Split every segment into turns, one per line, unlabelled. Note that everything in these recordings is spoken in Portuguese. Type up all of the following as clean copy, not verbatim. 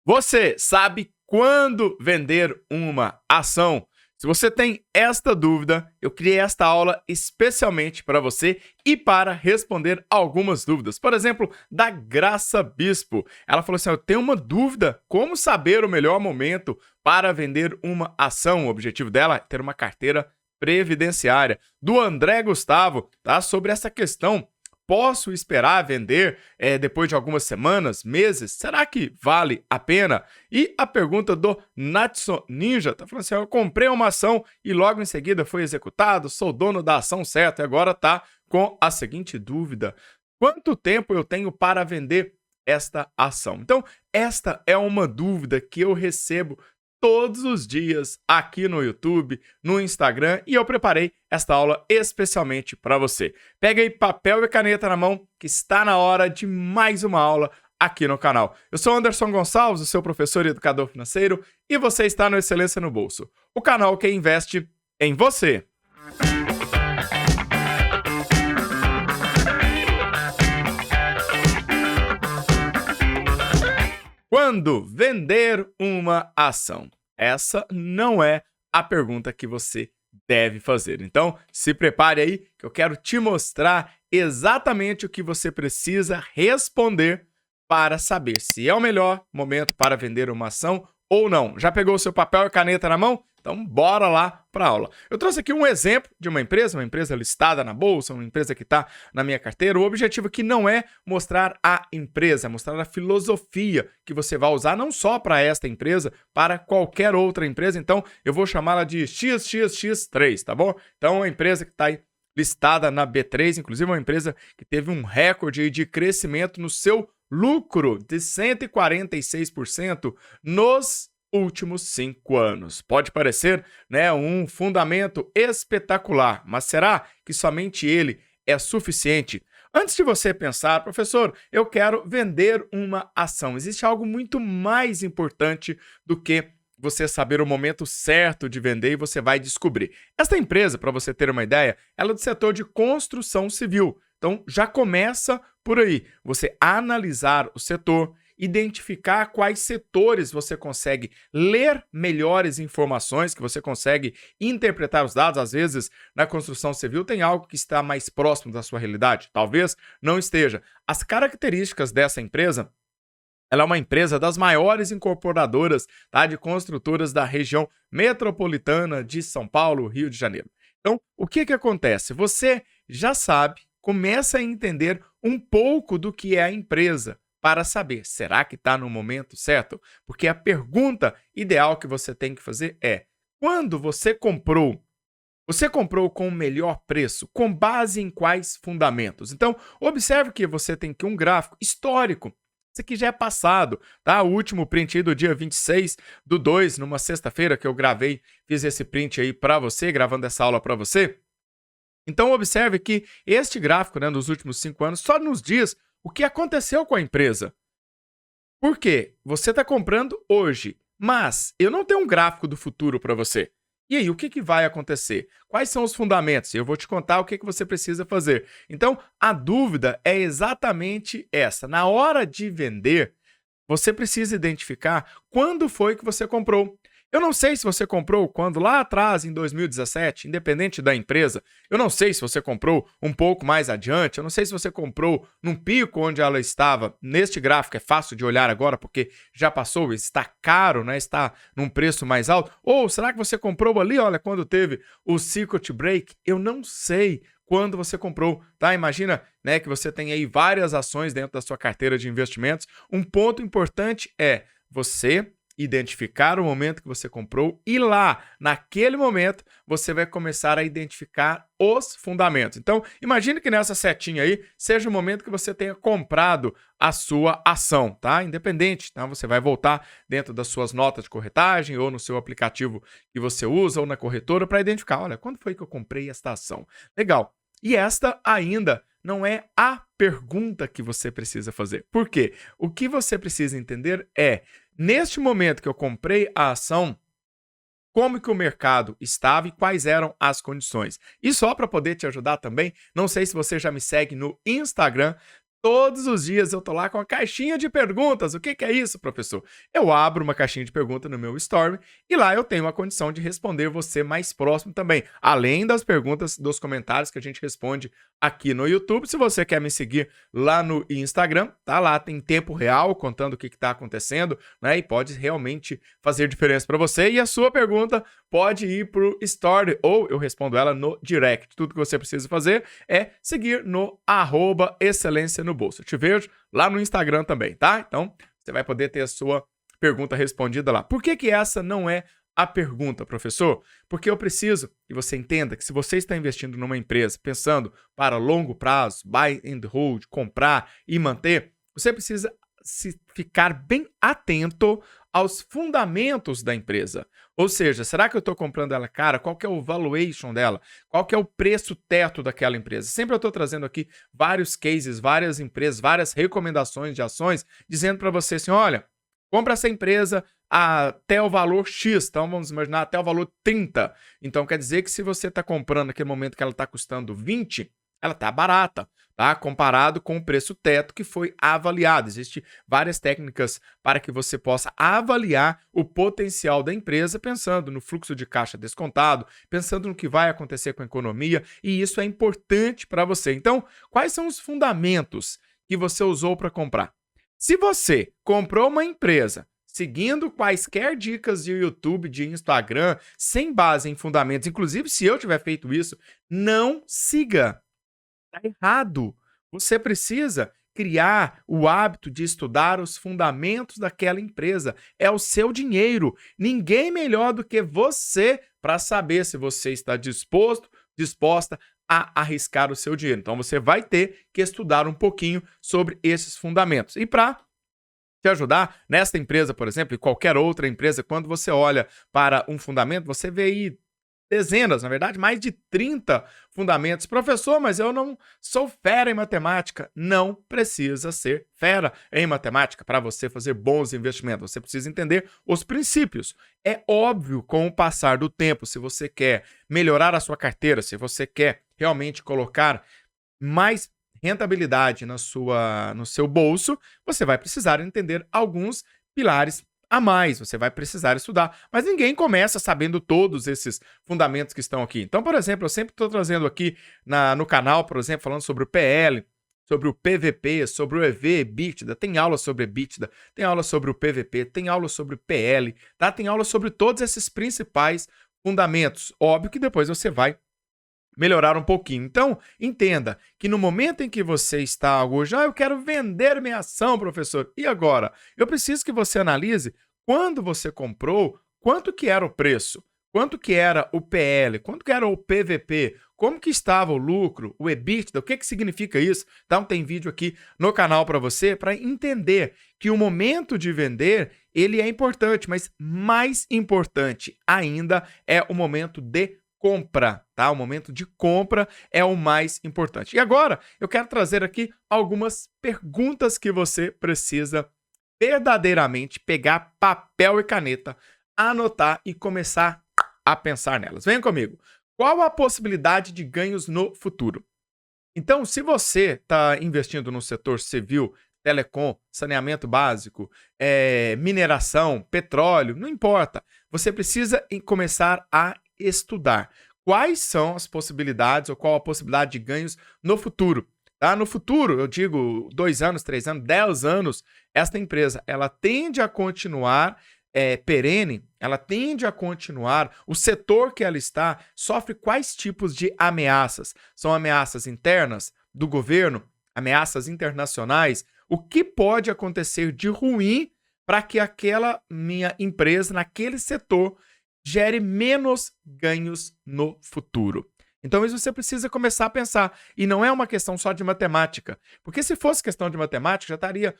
Você sabe quando vender uma ação? Se você tem esta dúvida, eu criei esta aula especialmente para você e para responder algumas dúvidas. Por exemplo, da Graça Bispo. Ela falou assim: eu tenho uma dúvida, como saber o melhor momento para vender uma ação? O objetivo dela é ter uma carteira previdenciária. Do André Gustavo, tá? Sobre essa questão. Posso esperar vender depois de algumas semanas, meses? Será que vale a pena? E a pergunta do Natsu Ninja tá falando assim: eu comprei uma ação e logo em seguida foi executado, sou dono da ação certa e agora tá com a seguinte dúvida: quanto tempo eu tenho para vender esta ação? Então, esta é uma dúvida que eu recebo todos os dias aqui no YouTube, no Instagram, e eu preparei esta aula especialmente para você. Pega aí papel e caneta na mão, que está na hora de mais uma aula aqui no canal. Eu sou Anderson Gonçalves, o seu professor e educador financeiro, e você está no Excelência no Bolso, o canal que investe em você. Quando vender uma ação? Essa não é a pergunta que você deve fazer. Então, se prepare aí que eu quero te mostrar exatamente o que você precisa responder para saber se é o melhor momento para vender uma ação ou não. Já pegou o seu papel e caneta na mão? Então, bora lá para a aula. Eu trouxe aqui um exemplo de uma empresa listada na bolsa, uma empresa que está na minha carteira. O objetivo aqui não é mostrar a empresa, é mostrar a filosofia que você vai usar não só para esta empresa, para qualquer outra empresa. Então, eu vou chamá-la de XXX3, tá bom? Então, a empresa que está aí listada na B3, inclusive uma empresa que teve um recorde de crescimento no seu lucro de 146% nos últimos 5 anos. Pode parecer, né, um fundamento espetacular, mas será que somente ele é suficiente? Antes de você pensar, professor, eu quero vender uma ação, existe algo muito mais importante do que você saber o momento certo de vender e você vai descobrir. Esta empresa, para você ter uma ideia, ela é do setor de construção civil. Então, já começa por aí. Você analisar o setor, identificar quais setores você consegue ler melhores informações, que você consegue interpretar os dados. Às vezes, na construção civil tem algo que está mais próximo da sua realidade. Talvez não esteja. As características dessa empresa: ela é uma empresa das maiores incorporadoras, tá, de construtoras da região metropolitana de São Paulo, Rio de Janeiro. Então, o que acontece? Você já sabe, começa a entender um pouco do que é a empresa para saber, será que está no momento certo? Porque a pergunta ideal que você tem que fazer é: quando você comprou com o melhor preço? Com base em quais fundamentos? Então, observe que você tem aqui um gráfico histórico. Isso aqui já é passado, tá? O último print aí do dia 26/2, numa sexta-feira que eu gravei, fiz esse print aí para você, gravando essa aula para você. Então, observe que este gráfico, né, dos últimos 5 anos, só nos diz o que aconteceu com a empresa. Por quê? Você está comprando hoje, mas eu não tenho um gráfico do futuro para você. E aí, o que vai acontecer? Quais são os fundamentos? Eu vou te contar o que você precisa fazer. Então, a dúvida é exatamente essa. Na hora de vender, você precisa identificar quando foi que você comprou. Eu não sei se você comprou quando lá atrás, em 2017, independente da empresa. Eu não sei se você comprou um pouco mais adiante. Eu não sei se você comprou num pico onde ela estava. Neste gráfico é fácil de olhar agora porque já passou, está caro, né? Está num preço mais alto. Ou será que você comprou ali, olha, quando teve o circuit break? Eu não sei quando você comprou, tá? Imagina, né, que você tem aí várias ações dentro da sua carteira de investimentos. Um ponto importante é você identificar o momento que você comprou e lá, naquele momento, você vai começar a identificar os fundamentos. Então, imagine que nessa setinha aí seja o momento que você tenha comprado a sua ação, tá? Independente, tá? Você vai voltar dentro das suas notas de corretagem ou no seu aplicativo que você usa ou na corretora para identificar, olha, quando foi que eu comprei esta ação? Legal. E esta ainda não é a pergunta que você precisa fazer. Por quê? O que você precisa entender é: neste momento que eu comprei a ação, como que o mercado estava e quais eram as condições. E só para poder te ajudar também, não sei se você já me segue no Instagram, Todos os dias eu tô lá com a caixinha de perguntas. O que que é isso, professor? Eu abro uma caixinha de perguntas no meu Story e lá eu tenho a condição de responder você mais próximo também. Além das perguntas dos comentários que a gente responde aqui no YouTube. Se você quer me seguir lá no Instagram, tá lá, tem tempo real contando o que está acontecendo, né? E pode realmente fazer diferença para você. E a sua pergunta pode ir pro Story ou eu respondo ela no direct. Tudo que você precisa fazer é seguir no @excelência no bolso. Eu te vejo lá no Instagram também, tá? Então, você vai poder ter a sua pergunta respondida lá. Por que que essa não é a pergunta, professor? Porque eu preciso que você entenda que se você está investindo numa empresa pensando para longo prazo, buy and hold, comprar e manter, você precisa ficar bem atento aos fundamentos da empresa. Ou seja, será que eu estou comprando ela cara? Qual que é o valuation dela? Qual que é o preço teto daquela empresa? Sempre eu estou trazendo aqui vários cases, várias empresas, várias recomendações de ações, dizendo para você assim, olha, compra essa empresa até o valor X, então vamos imaginar até o valor 30. Então quer dizer que se você está comprando naquele momento que ela está custando 20, ela está barata, tá? Comparado com o preço teto que foi avaliado. Existem várias técnicas para que você possa avaliar o potencial da empresa pensando no fluxo de caixa descontado, pensando no que vai acontecer com a economia, e isso é importante para você. Então, quais são os fundamentos que você usou para comprar? Se você comprou uma empresa seguindo quaisquer dicas de YouTube, de Instagram, sem base em fundamentos, inclusive se eu tiver feito isso, não siga. Está errado. Você precisa criar o hábito de estudar os fundamentos daquela empresa. É o seu dinheiro. Ninguém melhor do que você para saber se você está disposta a arriscar o seu dinheiro. Então você vai ter que estudar um pouquinho sobre esses fundamentos. E para te ajudar, nesta empresa, por exemplo, e qualquer outra empresa, quando você olha para um fundamento, você vê aí dezenas, na verdade, mais de 30 fundamentos. Professor, mas eu não sou fera em matemática. Não precisa ser fera em matemática para você fazer bons investimentos. Você precisa entender os princípios. É óbvio, com o passar do tempo, se você quer melhorar a sua carteira, se você quer realmente colocar mais rentabilidade no seu bolso, você vai precisar entender alguns pilares a mais, você vai precisar estudar. Mas ninguém começa sabendo todos esses fundamentos que estão aqui. Então, por exemplo, eu sempre estou trazendo aqui no canal, por exemplo, falando sobre o PL, sobre o PVP, sobre o EV/EBITDA, tem aula sobre EBITDA, tem aula sobre o PVP, tem aula sobre o PL, tá? Tem aula sobre todos esses principais fundamentos. Óbvio que depois você vai melhorar um pouquinho. Então, entenda que no momento em que você está hoje, eu quero vender minha ação, professor. E agora? Eu preciso que você analise quando você comprou, quanto que era o preço, quanto que era o PL, quanto que era o PVP, como que estava o lucro, o EBITDA, o que que significa isso? Então, tem vídeo aqui no canal para você para entender que o momento de vender, ele é importante, mas mais importante ainda é o momento de compra, tá? O momento de compra é o mais importante. E agora, eu quero trazer aqui algumas perguntas que você precisa verdadeiramente pegar papel e caneta, anotar e começar a pensar nelas. Venha comigo. Qual a possibilidade de ganhos no futuro? Então, se você está investindo no setor civil, telecom, saneamento básico, mineração, petróleo, não importa. Você precisa começar a estudar quais são as possibilidades ou qual a possibilidade de ganhos no futuro. Tá? No futuro, eu digo 2 anos, 3 anos, 10 anos, esta empresa ela tende a continuar perene, ela tende a continuar, o setor que ela está sofre quais tipos de ameaças? São ameaças internas do governo, ameaças internacionais? O que pode acontecer de ruim para que aquela minha empresa, naquele setor, gere menos ganhos no futuro? Então isso você precisa começar a pensar. E não é uma questão só de matemática. Porque se fosse questão de matemática, já estaria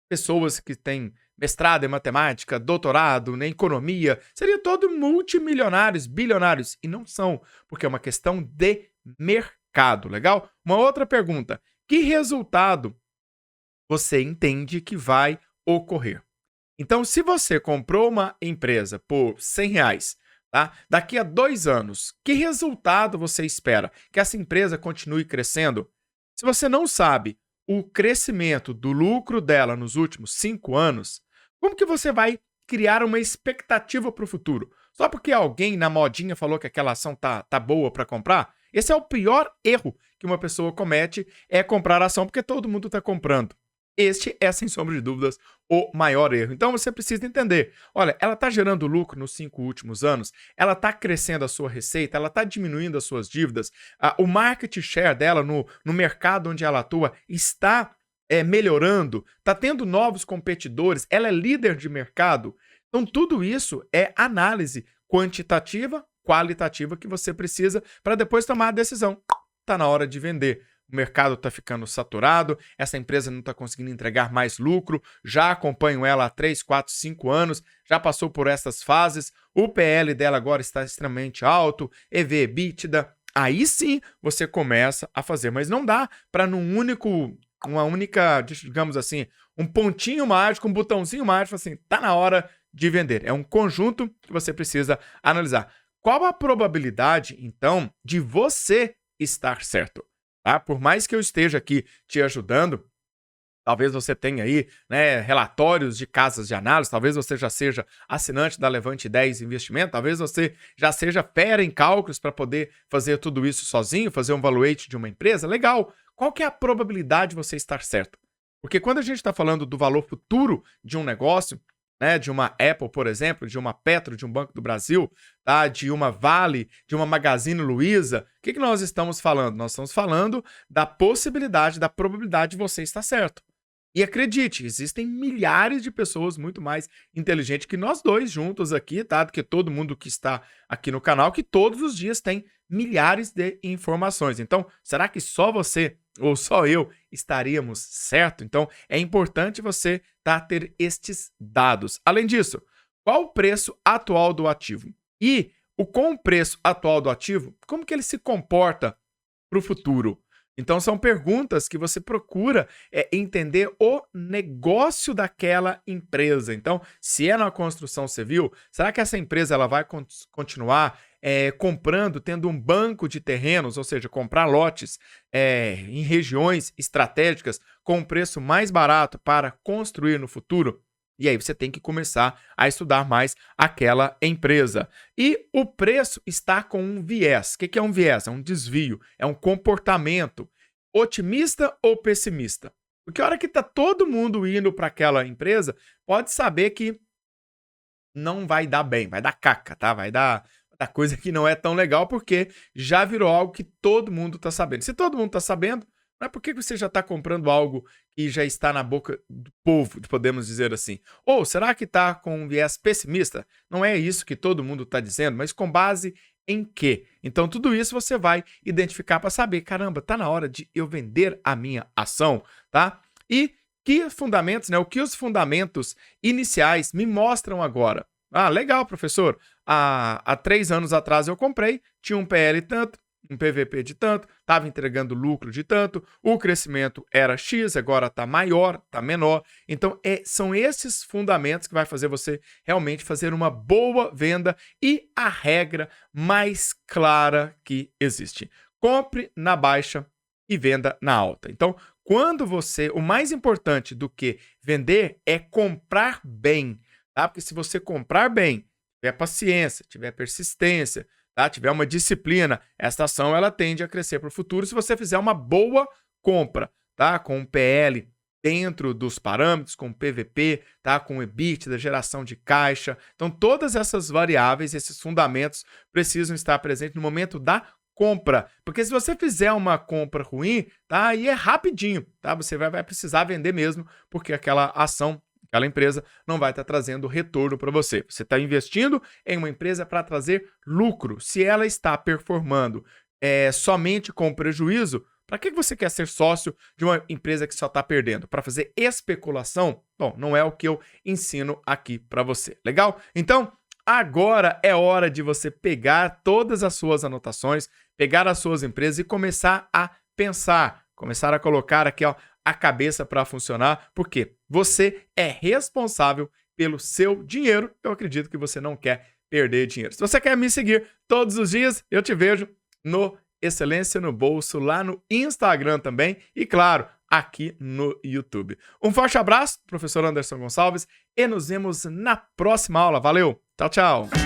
pessoas que têm mestrado em matemática, doutorado em economia, seriam todos multimilionários, bilionários. E não são, porque é uma questão de mercado, legal? Uma outra pergunta. Que resultado você entende que vai ocorrer? Então, se você comprou uma empresa por R$100, tá? Daqui a 2 anos, que resultado você espera? Que essa empresa continue crescendo? Se você não sabe o crescimento do lucro dela nos últimos 5 anos, como que você vai criar uma expectativa para o futuro? Só porque alguém na modinha falou que aquela ação tá boa para comprar? Esse é o pior erro que uma pessoa comete, é comprar ação porque todo mundo está comprando. Este é, sem sombra de dúvidas, o maior erro. Então você precisa entender, olha, ela está gerando lucro nos 5 últimos anos, ela está crescendo a sua receita, ela está diminuindo as suas dívidas, o market share dela no mercado onde ela atua está melhorando, está tendo novos competidores, ela é líder de mercado. Então tudo isso é análise quantitativa, qualitativa que você precisa para depois tomar a decisão. Está na hora de vender. O mercado está ficando saturado, essa empresa não está conseguindo entregar mais lucro, já acompanho ela há 3, 4, 5 anos, já passou por essas fases, o PL dela agora está extremamente alto, EV, EBITDA, aí sim você começa a fazer, mas não dá para uma única, digamos assim, um pontinho mágico, um botãozinho mágico, assim, tá na hora de vender. É um conjunto que você precisa analisar. Qual a probabilidade, então, de você estar certo? Tá? Por mais que eu esteja aqui te ajudando, talvez você tenha aí, né, relatórios de casas de análise, talvez você já seja assinante da Levante 10 Investimento, talvez você já seja fera em cálculos para poder fazer tudo isso sozinho, fazer um valuate de uma empresa, legal. Qual que é a probabilidade de você estar certo? Porque quando a gente está falando do valor futuro de um negócio, né, de uma Apple, por exemplo, de uma Petro, de um Banco do Brasil, tá, de uma Vale, de uma Magazine Luiza, o que nós estamos falando? Nós estamos falando da possibilidade, da probabilidade de você estar certo. E acredite, existem milhares de pessoas muito mais inteligentes que nós dois juntos aqui, tá? Do que todo mundo que está aqui no canal, que todos os dias tem milhares de informações. Então, será que só você ou só eu estaríamos certo? Então, é importante você ter estes dados. Além disso, qual o preço atual do ativo? E com o preço atual do ativo, como que ele se comporta para o futuro? Então, são perguntas que você procura entender o negócio daquela empresa. Então, se é na construção civil, será que essa empresa ela vai continuar comprando, tendo um banco de terrenos, ou seja, comprar lotes em regiões estratégicas com um preço mais barato para construir no futuro? E aí você tem que começar a estudar mais aquela empresa. E o preço está com um viés. O que é um viés? É um desvio, é um comportamento otimista ou pessimista. Porque a hora que está todo mundo indo para aquela empresa, pode saber que não vai dar bem, vai dar caca, tá? Vai dar coisa que não é tão legal, porque já virou algo que todo mundo está sabendo. Se todo mundo está sabendo, não é por que você já está comprando algo que já está na boca do povo, podemos dizer assim. Ou será que está com um viés pessimista? Não é isso que todo mundo está dizendo, mas com base em quê? Então tudo isso você vai identificar para saber, caramba, está na hora de eu vender a minha ação, tá? E que fundamentos, né? O que os fundamentos iniciais me mostram agora? Ah, legal, professor. Há 3 anos atrás eu comprei, tinha um PL tanto, um PVP de tanto, estava entregando lucro de tanto, o crescimento era X, agora está maior, está menor. Então, são esses fundamentos que vai fazer você realmente fazer uma boa venda e a regra mais clara que existe. Compre na baixa e venda na alta. Então, o mais importante do que vender é comprar bem, tá? Porque se você comprar bem, tiver paciência, tiver persistência, tá? Tiver uma disciplina, esta ação ela tende a crescer para o futuro se você fizer uma boa compra, tá? Com um PL dentro dos parâmetros, com PVP, tá? Com EBITDA, geração de caixa. Então, todas essas variáveis, esses fundamentos precisam estar presentes no momento da compra. Porque se você fizer uma compra ruim, tá? Aí é rapidinho, tá? Você vai precisar vender mesmo, porque aquela ação, aquela empresa não vai estar trazendo retorno para você. Você está investindo em uma empresa para trazer lucro. Se ela está performando somente com prejuízo, para que você quer ser sócio de uma empresa que só está perdendo? Para fazer especulação? Bom, não é o que eu ensino aqui para você. Legal? Então, agora é hora de você pegar todas as suas anotações, pegar as suas empresas e começar a pensar, começar a colocar aqui, ó, a cabeça para funcionar, porque você é responsável pelo seu dinheiro. Eu acredito que você não quer perder dinheiro. Se você quer me seguir todos os dias, eu te vejo no Excelência no Bolso, lá no Instagram também. E claro, aqui no YouTube. Um forte abraço, professor Anderson Gonçalves, e nos vemos na próxima aula. Valeu, tchau, tchau!